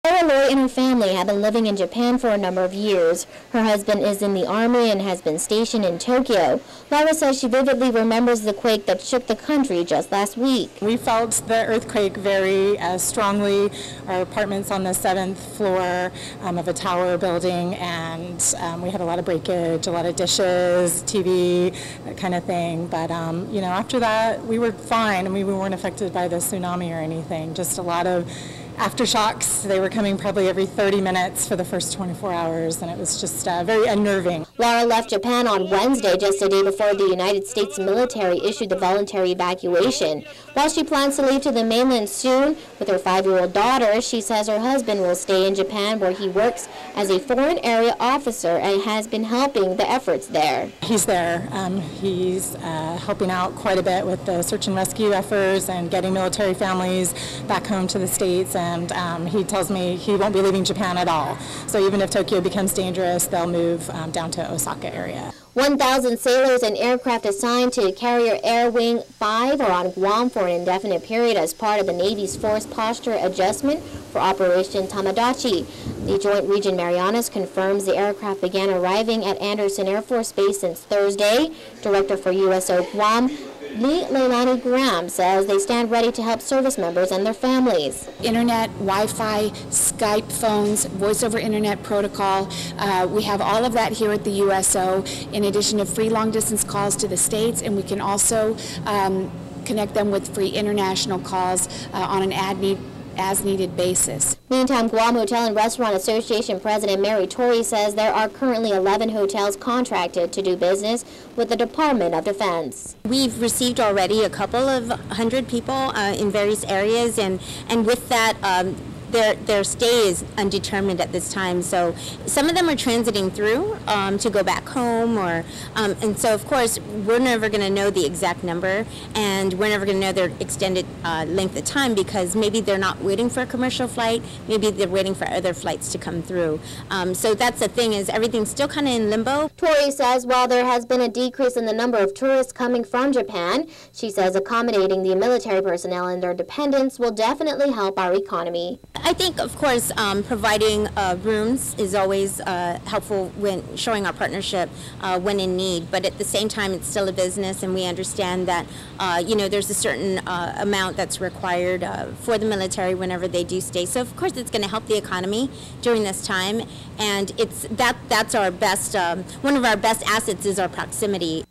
Laura Loy and her family have been living in Japan for a number of years. Her husband is in the Army and has been stationed in Tokyo. Laura says she vividly remembers the quake that shook the country just last week. We felt the earthquake very strongly. Our apartment's on the 7th floor of a tower building, and we had a lot of breakage, a lot of dishes, TV, that kind of thing. But after that, we were fine. I mean, we weren't affected by the tsunami or anything. Just a lot of aftershocks. They were coming probably every 30 minutes for the first 24 hours, and it was just very unnerving. Laura left Japan on Wednesday, just a day before the United States military issued the voluntary evacuation. While she plans to leave to the mainland soon with her 5-year-old daughter, she says her husband will stay in Japan, where he works as a foreign area officer and has been helping the efforts there. He's there. He's helping out quite a bit with the search and rescue efforts and getting military families back home to the States. And he tells me he won't be leaving Japan at all. So even if Tokyo becomes dangerous, they'll move down to Osaka area. 1,000 sailors and aircraft assigned to Carrier Air Wing 5 are on Guam for an indefinite period as part of the Navy's Force Posture Adjustment for Operation Tamadachi. The Joint Region Marianas confirms the aircraft began arriving at Andersen Air Force Base since Thursday. Director for USO Guam, Lee Leilani Graham, says they stand ready to help service members and their families. Internet, Wi-Fi, Skype phones, voice over internet protocol. We have all of that here at the USO, in addition to free long-distance calls to the States, and we can also connect them with free international calls on an as-needed basis. Meantime, Guam Hotel and Restaurant Association President Mary Torrey says there are currently 11 hotels contracted to do business with the Department of Defense. We've received already a couple of 100 people in various areas, and with that, their stay is undetermined at this time. So some of them are transiting through to go back home, and so of course we're never going to know the exact number, and we're never going to know their extended length of time, because maybe they're not waiting for a commercial flight, maybe they're waiting for other flights to come through. So that's the thing, is everything's still kind of in limbo. Torrey says while there has been a decrease in the number of tourists coming from Japan, she says accommodating the military personnel and their dependents will definitely help our economy. I think, of course, providing rooms is always helpful when showing our partnership when in need. But at the same time, it's still a business, and we understand that there's a certain amount that's required for the military whenever they do stay. So, of course, it's going to help the economy during this time, and that's our best. One of our best assets is our proximity.